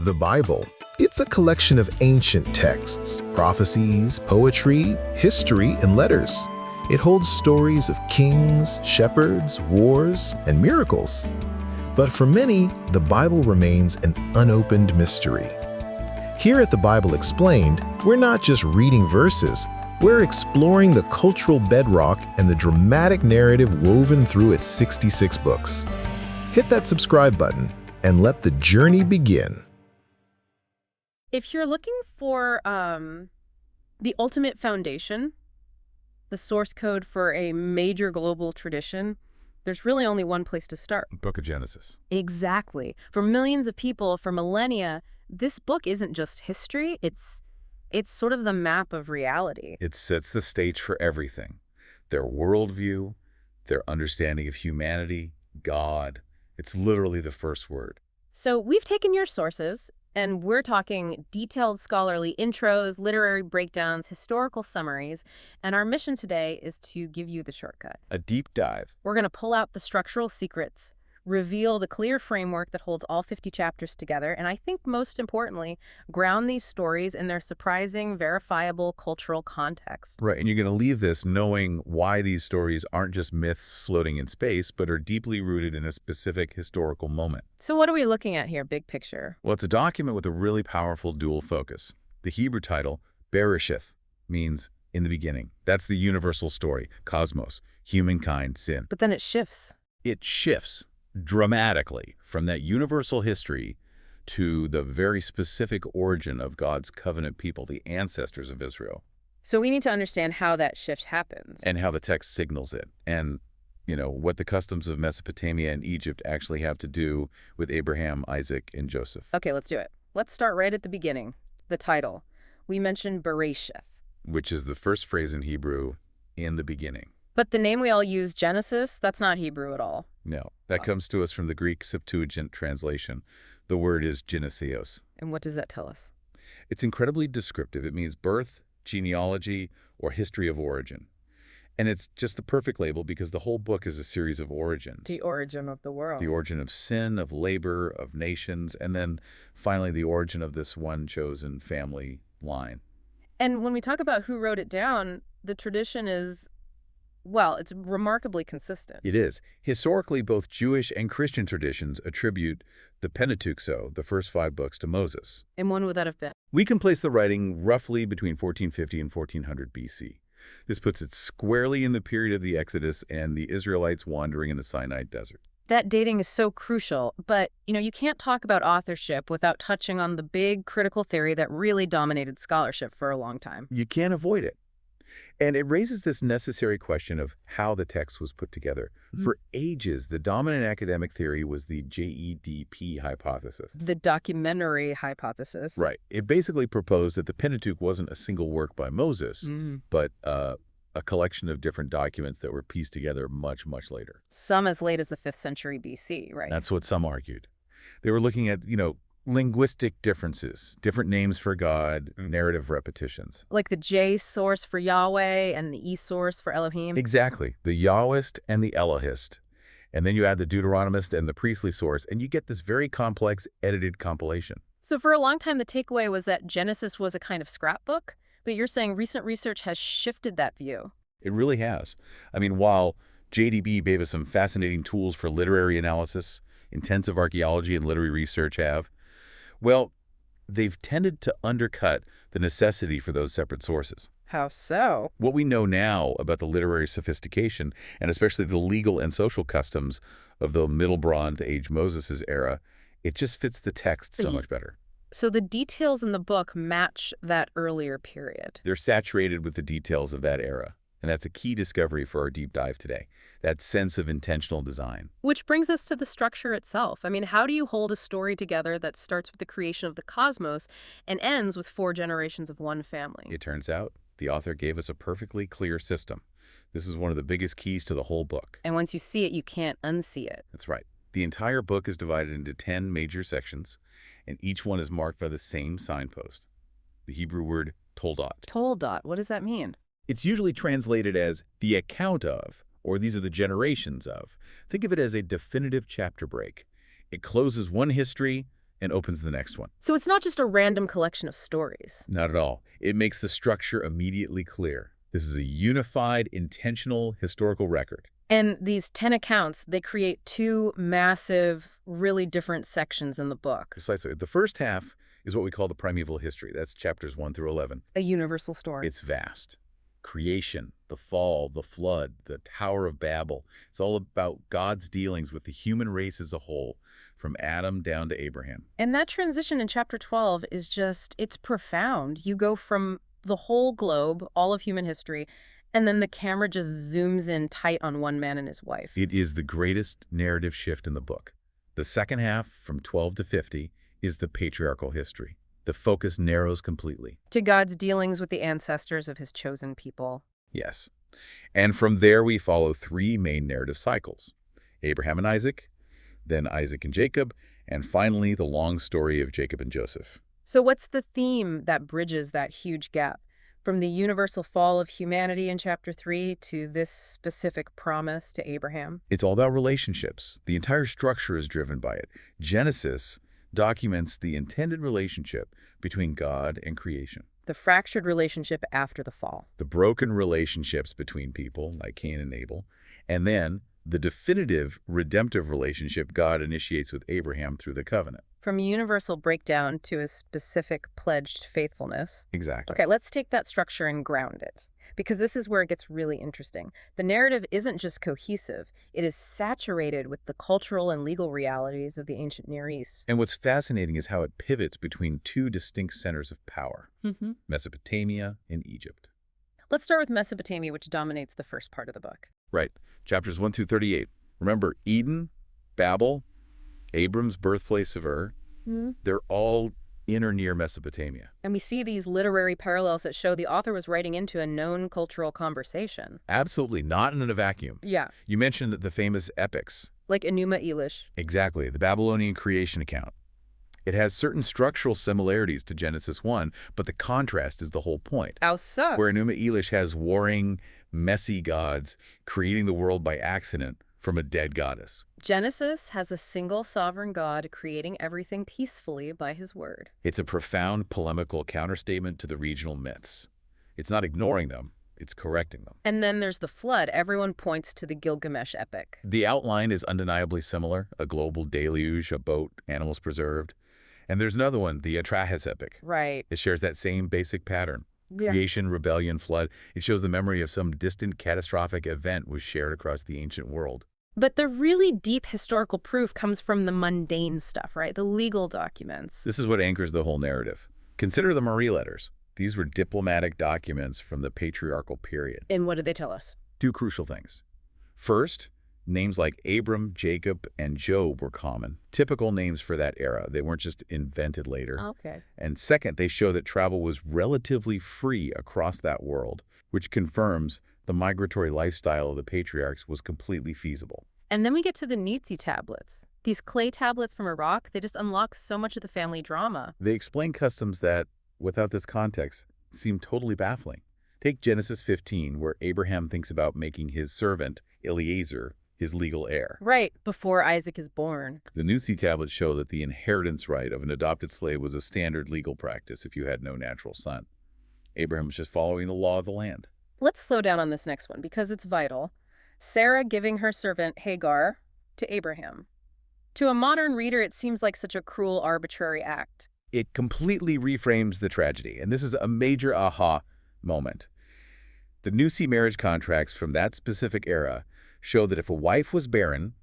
The Bible. It's a collection of ancient texts, prophecies, poetry, history, and letters. It holds stories of kings, shepherds, wars, and miracles. But for many, the Bible remains an unopened mystery. Here at The Bible Explained, we're not just reading verses, we're exploring the cultural bedrock and the dramatic narrative woven through its 66 books. Hit that subscribe button and let the journey begin. If you're looking for the ultimate foundation, the source code for a major global tradition, there's really only one place to start. Book of Genesis. Exactly. For millions of people, for millennia, this book isn't just history, it's sort of the map of reality. It sets the stage for everything. Their worldview, their understanding of humanity, God. It's literally the first word. So we've taken your sources, and we're talking detailed scholarly intros, literary breakdowns, historical summaries, and our mission today is to give you the shortcut. A deep dive. We're going to pull out the structural secrets, reveal the clear framework that holds all 50 chapters together, and I think most importantly, ground these stories in their surprising, verifiable cultural context. Right, and you're going to leave this knowing why these stories aren't just myths floating in space, but are deeply rooted in a specific historical moment. So what are we looking at here, big picture? Well, it's a document with a really powerful dual focus. The Hebrew title, Bereshith, means in the beginning. That's the universal story, cosmos, humankind, sin. But then it shifts. It shifts dramatically from that universal history to the very specific origin of God's covenant people, the ancestors of Israel. So we need to understand how that shift happens. And how the text signals it. And, what the customs of Mesopotamia and Egypt actually have to do with Abraham, Isaac, and Joseph. Okay, let's do it. Let's start right at the beginning. The title. We mentioned Bereshith. Which is the first phrase in Hebrew, in the beginning. But the name we all use, Genesis, that's not Hebrew at all. No, that comes to us from the Greek Septuagint translation. The word is genesios. And what does that tell us? It's incredibly descriptive. It means birth, genealogy, or history of origin. And it's just the perfect label because the whole book is a series of origins. The origin of the world. The origin of sin, of labor, of nations, and then finally the origin of this one chosen family line. And when we talk about who wrote it down, the tradition is, well, it's remarkably consistent. It is. Historically, both Jewish and Christian traditions attribute the Pentateuch, the first 5 books, to Moses. And when would that have been? We can place the writing roughly between 1450 and 1400 BC. This puts it squarely in the period of the Exodus and the Israelites wandering in the Sinai desert. That dating is so crucial, but, you can't talk about authorship without touching on the big critical theory that really dominated scholarship for a long time. You can't avoid it. And it raises this necessary question of how the text was put together. For ages, the dominant academic theory was the JEDP hypothesis. The documentary hypothesis. Right. It basically proposed that the Pentateuch wasn't a single work by Moses, but a collection of different documents that were pieced together much, much later. Some as late as the 5th century BC, right? That's what some argued. They were looking at, linguistic differences, different names for God, narrative repetitions. Like the J source for Yahweh and the E source for Elohim? Exactly. The Yahwist and the Elohist. And then you add the Deuteronomist and the priestly source, and you get this very complex edited compilation. So for a long time, the takeaway was that Genesis was a kind of scrapbook, but you're saying recent research has shifted that view. It really has. I mean, while JDB gave us some fascinating tools for literary analysis, intensive archaeology and literary research have, well, they've tended to undercut the necessity for those separate sources. How so? What we know now about the literary sophistication, and especially the legal and social customs of the Middle Bronze Age Moses' era, it just fits the text so much better. So the details in the book match that earlier period. They're saturated with the details of that era. And that's a key discovery for our deep dive today, that sense of intentional design. Which brings us to the structure itself. I mean, how do you hold a story together that starts with the creation of the cosmos and ends with 4 generations of one family? It turns out the author gave us a perfectly clear system. This is one of the biggest keys to the whole book. And once you see it, you can't unsee it. That's right. The entire book is divided into 10 major sections, and each one is marked by the same signpost, the Hebrew word toldot. Toldot, what does that mean? It's usually translated as the account of, or these are the generations of. Think of it as a definitive chapter break. It closes one history and opens the next one. So it's not just a random collection of stories. Not at all. It makes the structure immediately clear. This is a unified, intentional historical record. And these 10 accounts, they create two massive, really different sections in the book. Precisely. The first half is what we call the Primeval History. That's chapters 1 through 11. A universal story. It's vast. Creation, the fall, the flood, the Tower of Babel. It's all about God's dealings with the human race as a whole, from Adam down to Abraham. And that transition in chapter 12 is just, it's profound. You go from the whole globe, all of human history, and then the camera just zooms in tight on one man and his wife. It is the greatest narrative shift in the book. The second half, from 12 to 50, is the Patriarchal History. The focus narrows completely. To God's dealings with the ancestors of his chosen people. Yes. And from there we follow three main narrative cycles. Abraham and Isaac, then Isaac and Jacob, and finally the long story of Jacob and Joseph. So what's the theme that bridges that huge gap? From the universal fall of humanity in chapter 3 to this specific promise to Abraham? It's all about relationships. The entire structure is driven by it. Genesis documents the intended relationship between God and creation. The fractured relationship after the fall. The broken relationships between people, like Cain and Abel, and then the definitive redemptive relationship God initiates with Abraham through the covenant. From a universal breakdown to a specific pledged faithfulness. Exactly. Okay, let's take that structure and ground it, because this is where it gets really interesting. The narrative isn't just cohesive, it is saturated with the cultural and legal realities of the ancient Near East. And what's fascinating is how it pivots between two distinct centers of power, Mm-hmm. Mesopotamia and Egypt. Let's start with Mesopotamia, which dominates the first part of the book. Right. Chapters 1 through 38. Remember, Eden, Babel, Abram's birthplace of Ur, they're all in or near Mesopotamia. And we see these literary parallels that show the author was writing into a known cultural conversation. Absolutely not in a vacuum. Yeah. You mentioned that the famous epics. Like Enuma Elish. Exactly, the Babylonian creation account. It has certain structural similarities to Genesis 1, but the contrast is the whole point. How so? Where Enuma Elish has warring, messy gods creating the world by accident from a dead goddess. Genesis has a single sovereign God creating everything peacefully by his word. It's a profound polemical counterstatement to the regional myths. It's not ignoring them, it's correcting them. And then there's the flood. Everyone points to the Gilgamesh epic. The outline is undeniably similar, a global deluge, a boat, animals preserved. And there's another one, the Atrahasis epic. Right. It shares that same basic pattern. Yeah. Creation, rebellion, flood. It shows the memory of some distant catastrophic event was shared across the ancient world. But the really deep historical proof comes from the mundane stuff, right? The legal documents. This is what anchors the whole narrative. Consider the Marie letters. These were diplomatic documents from the patriarchal period. And what did they tell us? Two crucial things. First, names like Abram, Jacob, and Job were common. Typical names for that era. They weren't just invented later. Okay. And second, they show that travel was relatively free across that world, which confirms the migratory lifestyle of the patriarchs was completely feasible. And then we get to the Nitsi tablets. These clay tablets from Iraq, they just unlock so much of the family drama. They explain customs that, without this context, seem totally baffling. Take Genesis 15, where Abraham thinks about making his servant, Eliezer, his legal heir. Right, before Isaac is born. The Nitsi tablets show that the inheritance right of an adopted slave was a standard legal practice if you had no natural son. Abraham was just following the law of the land. Let's slow down on this next one because it's vital. Sarah giving her servant Hagar to Abraham. To a modern reader, it seems like such a cruel, arbitrary act. It completely reframes the tragedy, and this is a major aha moment. The Nitsi marriage contracts from that specific era show that if a wife was barren,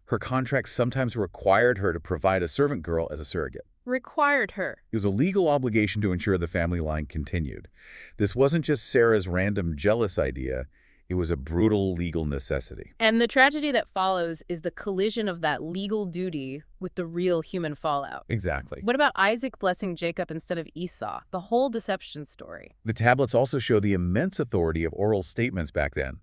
her contracts sometimes required her to provide a servant girl as a surrogate. Required her. It was a legal obligation to ensure the family line continued. This wasn't just Sarah's random jealous idea, it was a brutal legal necessity. And the tragedy that follows is the collision of that legal duty with the real human fallout. Exactly. What about Isaac blessing Jacob instead of Esau? The whole deception story. The tablets also show the immense authority of oral statements back then.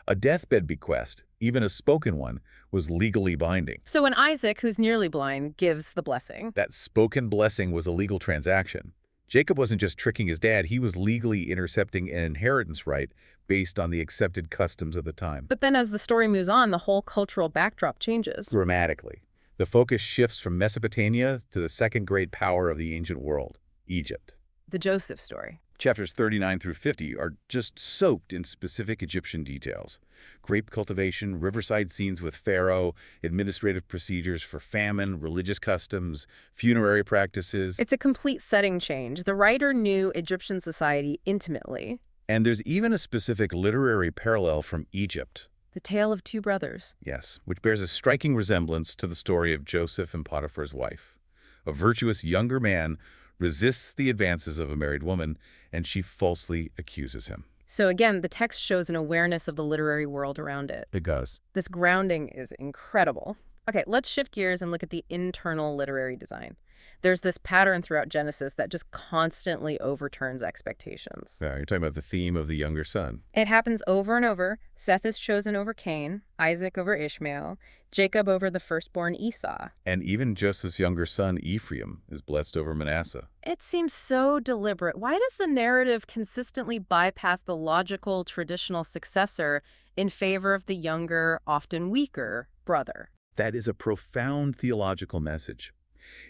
A deathbed bequest, even a spoken one, was legally binding. So when Isaac, who's nearly blind, gives the blessing, That spoken blessing was a legal transaction. Jacob wasn't just tricking his dad, he was legally intercepting an inheritance right based on the accepted customs of the time. but then as the story moves on, the whole cultural backdrop changes. Dramatically. The focus shifts from Mesopotamia to the second great power of the ancient world, Egypt. The Joseph story. Chapters 39 through 50 are just soaked in specific Egyptian details. Grape cultivation, riverside scenes with Pharaoh, administrative procedures for famine, religious customs, funerary practices. It's a complete setting change. The writer knew Egyptian society intimately. And there's even a specific literary parallel from Egypt. The tale of two brothers. Yes, which bears a striking resemblance to the story of Joseph and Potiphar's wife. A virtuous younger man resists the advances of a married woman, and she falsely accuses him. So again, the text shows an awareness of the literary world around it. It does. This grounding is incredible. Okay, let's shift gears and look at the internal literary design. There's this pattern throughout Genesis that just constantly overturns expectations. Yeah, you're talking about the theme of the younger son. It happens over and over. Seth is chosen over Cain, Isaac over Ishmael, Jacob over the firstborn Esau. And even Joseph's younger son, Ephraim, is blessed over Manasseh. It seems so deliberate. Why does the narrative consistently bypass the logical, traditional successor in favor of the younger, often weaker brother? That is a profound theological message.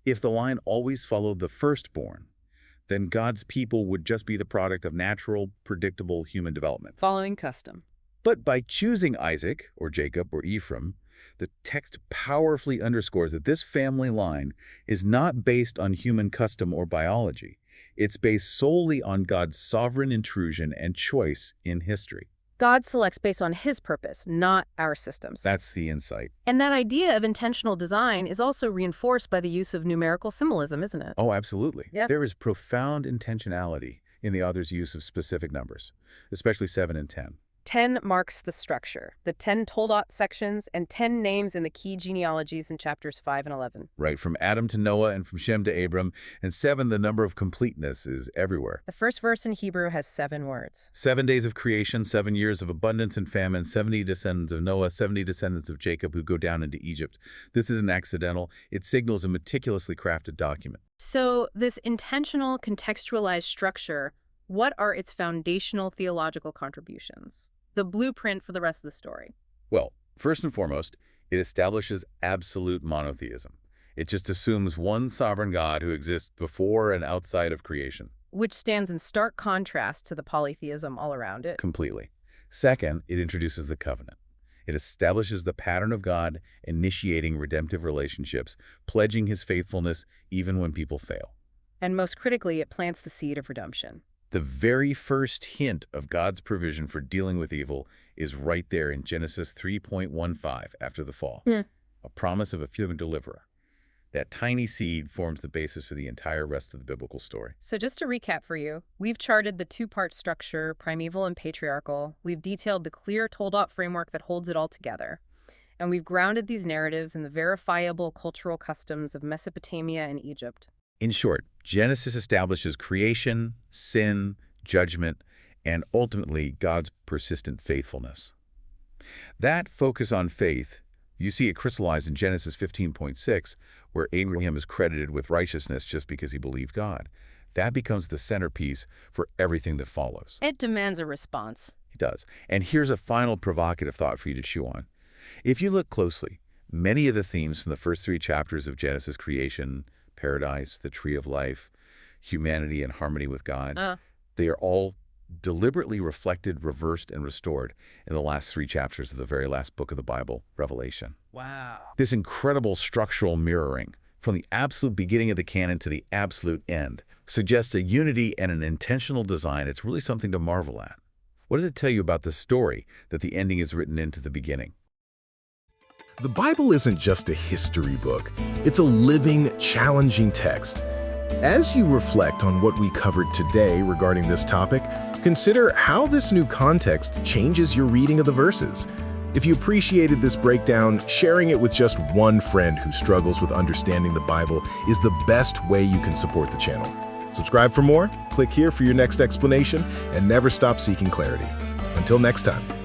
If the line always followed the firstborn, then God's people would just be the product of natural, predictable human development. Following custom. But by choosing Isaac, or Jacob, or Ephraim, the text powerfully underscores that this family line is not based on human custom or biology. It's based solely on God's sovereign intrusion and choice in history. God selects based on his purpose, not our systems. That's the insight. And that idea of intentional design is also reinforced by the use of numerical symbolism, isn't it? Oh, absolutely. Yeah. There is profound intentionality in the author's use of specific numbers, especially 7 and 10. 10 marks the structure, the 10 Toldot sections, and 10 names in the key genealogies in chapters 5 and 11. Right, from Adam to Noah and from Shem to Abram. And 7, the number of completeness, is everywhere. The first verse in Hebrew has 7 words. 7 days of creation, 7 years of abundance and famine, 70 descendants of Noah, 70 descendants of Jacob who go down into Egypt. This isn't accidental. It signals a meticulously crafted document. So this intentional, contextualized structure, what are its foundational theological contributions? The blueprint for the rest of the story. Well, first and foremost, it establishes absolute monotheism. It just assumes one sovereign God who exists before and outside of creation. Which stands in stark contrast to the polytheism all around it. Completely. Second, it introduces the covenant. It establishes the pattern of God initiating redemptive relationships, pledging his faithfulness even when people fail. And most critically, it plants the seed of redemption. The very first hint of God's provision for dealing with evil is right there in Genesis 3:15 after the fall. A promise of a human deliverer. That tiny seed forms the basis for the entire rest of the biblical story. So just to recap for you, we've charted the two-part structure, primeval and patriarchal. We've detailed the clear Toldot framework that holds it all together. And we've grounded these narratives in the verifiable cultural customs of Mesopotamia and Egypt. In short, Genesis establishes creation, sin, judgment, and ultimately God's persistent faithfulness. That focus on faith, you see it crystallized in Genesis 15:6, where Abraham is credited with righteousness just because he believed God. That becomes the centerpiece for everything that follows. It demands a response. It does. And here's a final provocative thought for you to chew on. If you look closely, many of the themes from the first 3 chapters of Genesis creation, paradise, the tree of life, humanity in harmony with God, they are all deliberately reflected, reversed, and restored in the last 3 chapters of the very last book of the Bible, Revelation. Wow. This incredible structural mirroring, from the absolute beginning of the canon to the absolute end, suggests a unity and an intentional design. It's really something to marvel at. What does it tell you about the story that the ending is written into the beginning? The Bible isn't just a history book. It's a living, challenging text. As you reflect on what we covered today regarding this topic, consider how this new context changes your reading of the verses. If you appreciated this breakdown, sharing it with just one friend who struggles with understanding the Bible is the best way you can support the channel. Subscribe for more, click here for your next explanation, and never stop seeking clarity. Until next time.